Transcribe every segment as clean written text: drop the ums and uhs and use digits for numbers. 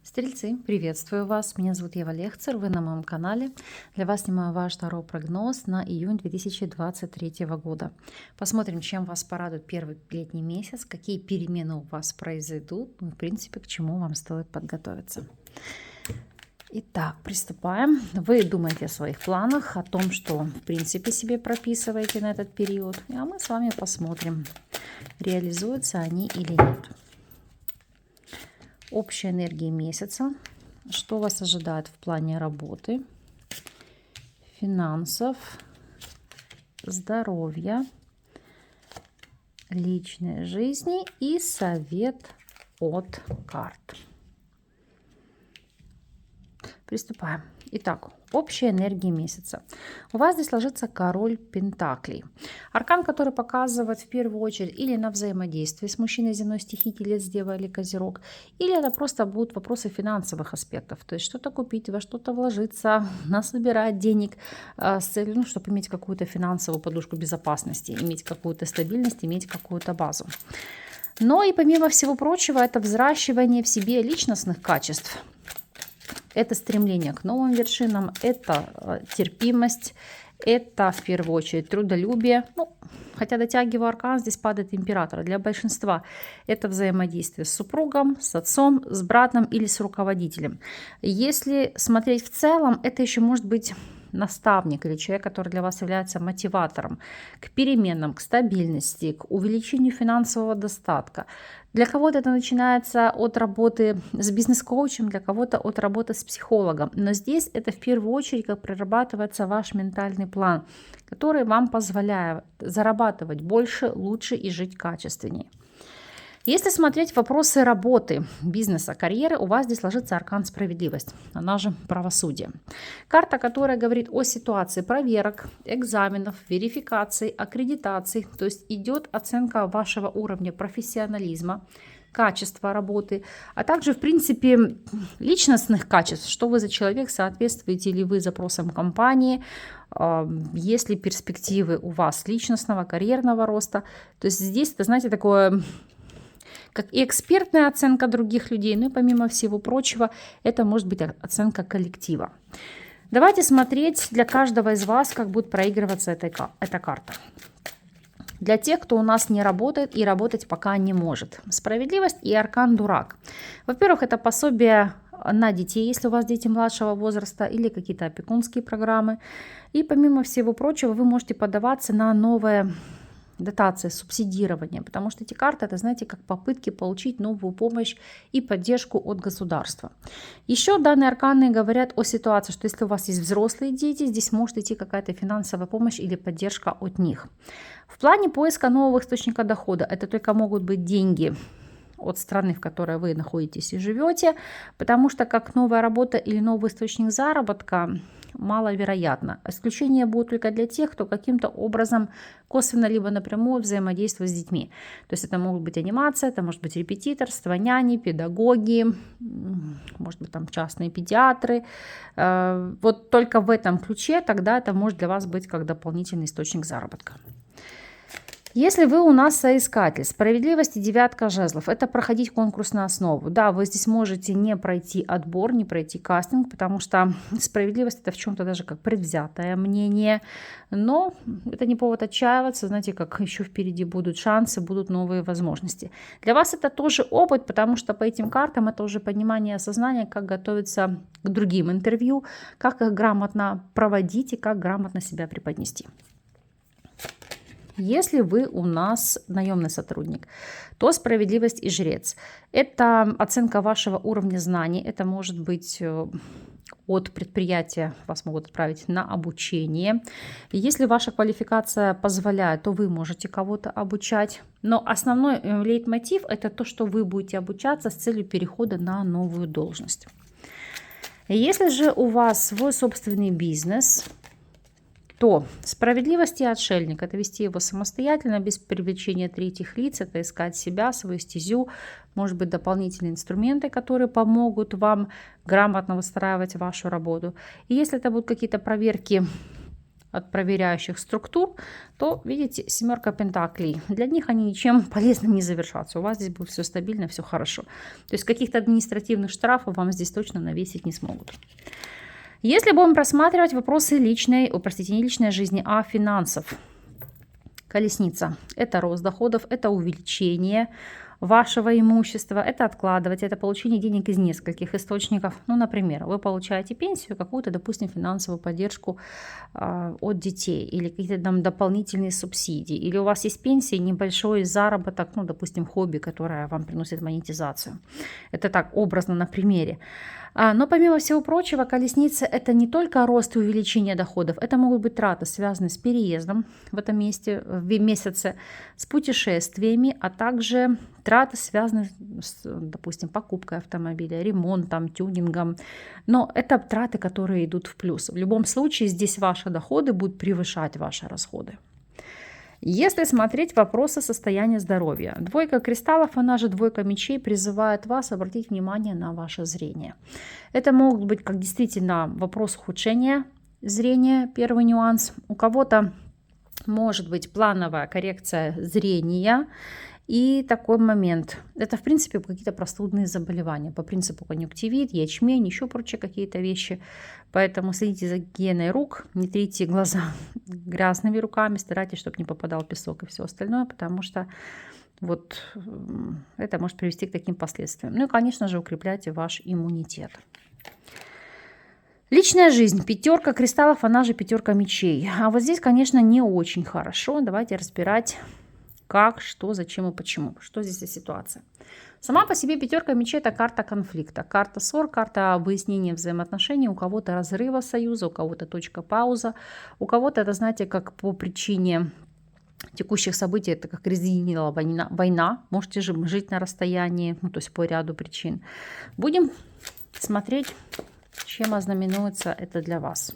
Стрельцы, приветствую вас. Меня зовут Ева Лехцер, вы на моем канале. Для вас снимаю ваш второй прогноз на июнь 2023 года. Посмотрим, чем вас порадует первый летний месяц, какие перемены у вас произойдут, ну, в принципе, к чему вам стоит подготовиться. Итак, приступаем. Вы думаете о своих планах, о том, что в принципе себе прописываете на этот период, а мы с вами посмотрим, реализуются они или нет. Общая энергия месяца, что вас ожидает в плане работы, финансов, здоровья, личной жизни и совет от карт. Приступаем. Итак, общая энергия месяца. У вас здесь ложится король пентаклей. Аркан, который показывает в первую очередь или на взаимодействие с мужчиной земной стихии, Телец, Дева или Козерог, или это просто будут вопросы финансовых аспектов. То есть что-то купить, во что-то вложиться, насобирать денег с целью, чтобы иметь какую-то финансовую подушку безопасности, иметь какую-то стабильность, иметь какую-то базу. Но и помимо всего прочего, это взращивание в себе личностных качеств. Это стремление к новым вершинам, это терпимость, это в первую очередь трудолюбие. Хотя дотягивая аркан, здесь падает император. Для большинства это взаимодействие с супругом, с отцом, с братом или с руководителем. Если смотреть в целом, это еще может быть наставник или человек, который для вас является мотиватором к переменам, к стабильности, к увеличению финансового достатка. Для кого-то это начинается от работы с бизнес-коучем, для кого-то от работы с психологом. Но здесь это в первую очередь как прорабатывается ваш ментальный план, который вам позволяет зарабатывать больше, лучше и жить качественнее. Если смотреть вопросы работы, бизнеса, карьеры, у вас здесь ложится аркан справедливость, она же правосудие. Карта, которая говорит о ситуации проверок, экзаменов, верификаций, аккредитаций, то есть идет оценка вашего уровня профессионализма, качества работы, а также, в принципе, личностных качеств, что вы за человек, соответствуете ли вы запросам компании, есть ли перспективы у вас личностного, карьерного роста. То есть здесь, это, знаете, такое как и экспертная оценка других людей, но и помимо всего прочего, это может быть оценка коллектива. Давайте смотреть для каждого из вас, как будет проигрываться эта карта. Для тех, кто у нас не работает и работать пока не может. Справедливость и аркан дурак. Во-первых, это пособие на детей, если у вас дети младшего возраста, или какие-то опекунские программы. И помимо всего прочего, вы можете подаваться на новые дотации, субсидирование, потому что эти карты, это, знаете, как попытки получить новую помощь и поддержку от государства. Еще данные арканы говорят о ситуации, что если у вас есть взрослые дети, здесь может идти какая-то финансовая помощь или поддержка от них. В плане поиска нового источника дохода, это только могут быть деньги от страны, в которой вы находитесь и живете, потому что как новая работа или новый источник заработка маловероятно. Исключения будут только для тех, кто каким-то образом косвенно либо напрямую взаимодействует с детьми. То есть это могут быть анимация, это может быть репетиторство, няни, педагоги, может быть там частные педиатры. Вот только в этом ключе тогда это может для вас быть как дополнительный источник заработка. Если вы у нас соискатель, справедливость и девятка жезлов, это проходить конкурс на основу. Да, вы здесь можете не пройти отбор, не пройти кастинг, потому что справедливость это в чем-то даже как предвзятое мнение. Но это не повод отчаиваться, знаете, как еще впереди будут шансы, будут новые возможности. Для вас это тоже опыт, потому что по этим картам это уже понимание, осознание, как готовиться к другим интервью, как их грамотно проводить и как грамотно себя преподнести. Если вы у нас наемный сотрудник, то справедливость и жрец. Это оценка вашего уровня знаний. Это может быть от предприятия, вас могут отправить на обучение. Если ваша квалификация позволяет, то вы можете кого-то обучать. Но основной лейтмотив – это то, что вы будете обучаться с целью перехода на новую должность. Если же у вас свой собственный бизнес, то справедливость и отшельник – это вести его самостоятельно, без привлечения третьих лиц, это искать себя, свою стезю, может быть, дополнительные инструменты, которые помогут вам грамотно выстраивать вашу работу. И если это будут какие-то проверки от проверяющих структур, то, видите, 7 пентаклей. Для них они ничем полезным не завершатся. У вас здесь будет все стабильно, все хорошо. То есть каких-то административных штрафов вам здесь точно навесить не смогут. Если будем просматривать вопросы личной, не личной жизни, а финансов. Колесница. Это рост доходов, это увеличение вашего имущества, это откладывать, это получение денег из нескольких источников. Ну, например, вы получаете пенсию, какую-то, допустим, финансовую поддержку от детей или какие-то там дополнительные субсидии. Или у вас есть пенсия, небольшой заработок, ну, допустим, хобби, которое вам приносит монетизацию. Это так, образно на примере. Но помимо всего прочего, колесница – это не только рост и увеличение доходов, это могут быть траты, связанные с переездом в этом месяце, с путешествиями, а также траты, связанные с, допустим, покупкой автомобиля, ремонтом, тюнингом. Но это траты, которые идут в плюс. В любом случае здесь ваши доходы будут превышать ваши расходы. Если смотреть вопросы состояния здоровья, 2 кристаллов, она же 2 мечей, призывает вас обратить внимание на ваше зрение. Это могут быть как действительно вопрос ухудшения зрения, первый нюанс. У кого-то может быть плановая коррекция зрения. И такой момент. Это, в принципе, какие-то простудные заболевания. По принципу конъюнктивит, ячмень, еще прочие какие-то вещи. Поэтому следите за гигиеной рук, не трите глаза грязными руками, старайтесь, чтобы не попадал песок и все остальное, потому что вот это может привести к таким последствиям. Ну и, конечно же, укрепляйте ваш иммунитет. Личная жизнь. 5 кристаллов, она же 5 мечей. А вот здесь, конечно, не очень хорошо. Давайте разбирать, как, что, зачем и почему. Что здесь за ситуация? Сама по себе 5 мечей – это карта конфликта, карта ссор, карта выяснения взаимоотношений. У кого-то разрыва союза, у кого-то точка пауза, у кого-то это, знаете, как по причине текущих событий, это как разъединила война. Можете же жить на расстоянии, ну, то есть по ряду причин. Будем смотреть, чем ознаменуется это для вас.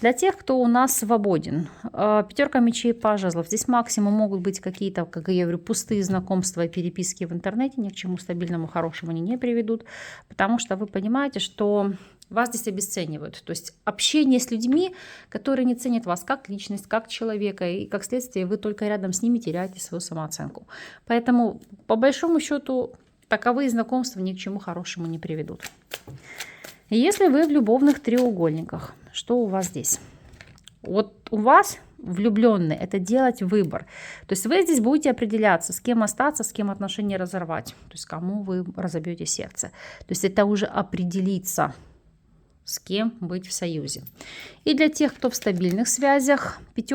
Для тех, кто у нас свободен, 5 мечей, паж жезлов. Здесь максимум могут быть какие-то, как я говорю, пустые знакомства и переписки в интернете. Ни к чему стабильному, хорошему они не приведут. Потому что вы понимаете, что вас здесь обесценивают. То есть общение с людьми, которые не ценят вас как личность, как человека. И как следствие вы только рядом с ними теряете свою самооценку. Поэтому, по большому счету, таковые знакомства ни к чему хорошему не приведут. Если вы в любовных треугольниках, что у вас здесь? Вот у вас влюбленные, это делать выбор. То есть вы здесь будете определяться, с кем остаться, с кем отношения разорвать. То есть кому вы разобьете сердце. То есть это уже определиться, с кем быть в союзе. И для тех, кто в стабильных связях, 5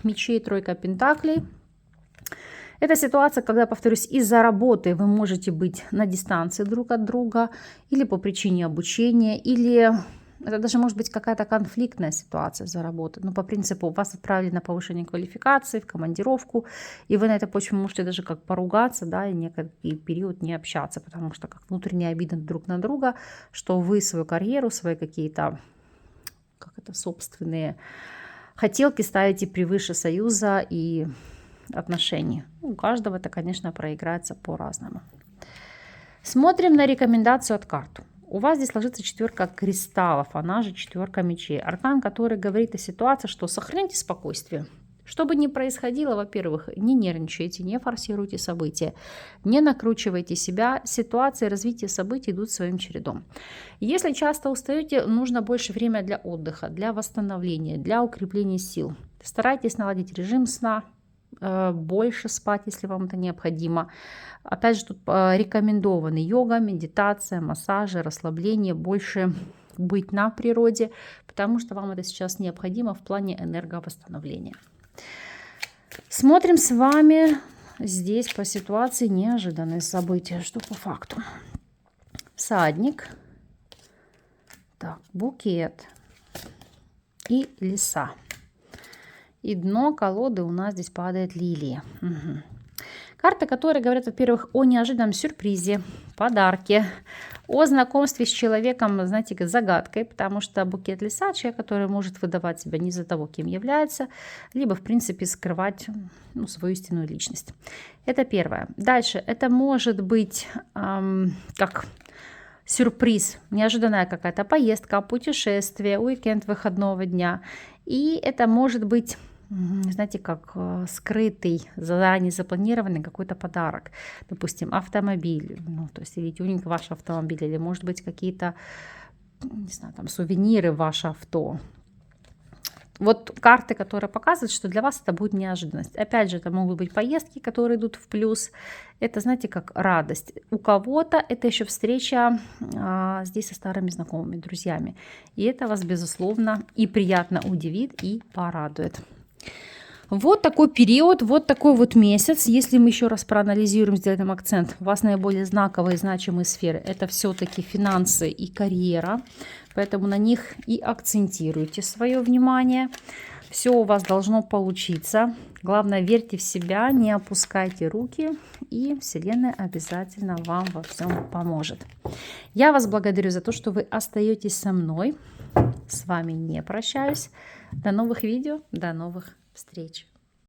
мечей, 3 пентаклей. Это ситуация, когда, повторюсь, из-за работы вы можете быть на дистанции друг от друга, или по причине обучения, или это даже может быть какая-то конфликтная ситуация за работу. Но по принципу вас отправили на повышение квалификации, в командировку, и вы на этой почве можете даже как поругаться, да, и некий период не общаться, потому что как внутренне обидны друг на друга, что вы свою карьеру, свои какие-то, собственные хотелки ставите превыше союза и отношений. У каждого это, конечно, проиграется по-разному. Смотрим на рекомендацию от карты. У вас здесь ложится 4 кристаллов, она же 4 мечей. Аркан, который говорит о ситуации, что сохраняйте спокойствие. Что бы ни происходило, во-первых, не нервничайте, не форсируйте события, не накручивайте себя. Ситуации, развитие событий идут своим чередом. Если часто устаете, нужно больше времени для отдыха, для восстановления, для укрепления сил. Старайтесь наладить режим сна, больше спать, если вам это необходимо. Опять же, тут рекомендованы йога, медитация, массажи, расслабление, больше быть на природе, потому что вам это сейчас необходимо в плане энерговосстановления. Смотрим с вами здесь по ситуации неожиданные события, что по факту. Всадник, так, букет и лиса. И дно колоды у нас здесь падает лилия. Угу. Карты, которые говорят, во-первых, о неожиданном сюрпризе, подарке, о знакомстве с человеком, знаете, загадкой, потому что букет лиса, человек, который может выдавать себя не за того, кем является, либо, в принципе, скрывать свою истинную личность. Это первое. Дальше, это может быть как сюрприз, неожиданная какая-то поездка, путешествие, уикенд выходного дня. И это может быть, знаете, как скрытый, заранее запланированный какой-то подарок. Допустим, автомобиль, ну, то есть или тюнинг вашего автомобиля, или, может быть, какие-то, не знаю, там, сувениры в ваше авто. Вот карты, которые показывают, что для вас это будет неожиданность. Опять же, это могут быть поездки, которые идут в плюс. Это, знаете, как радость. У кого-то это еще встреча здесь со старыми знакомыми, друзьями. И это вас, безусловно, и приятно удивит, и порадует. Вот такой период, вот такой вот месяц. Если мы еще раз проанализируем, сделаем акцент, у вас наиболее знаковые и значимые сферы – это все-таки финансы и карьера. Поэтому на них и акцентируйте свое внимание. Все у вас должно получиться. Главное, верьте в себя, не опускайте руки, и Вселенная обязательно вам во всем поможет. Я вас благодарю за то, что вы остаетесь со мной. С вами не прощаюсь. До новых видео, до новых встреч.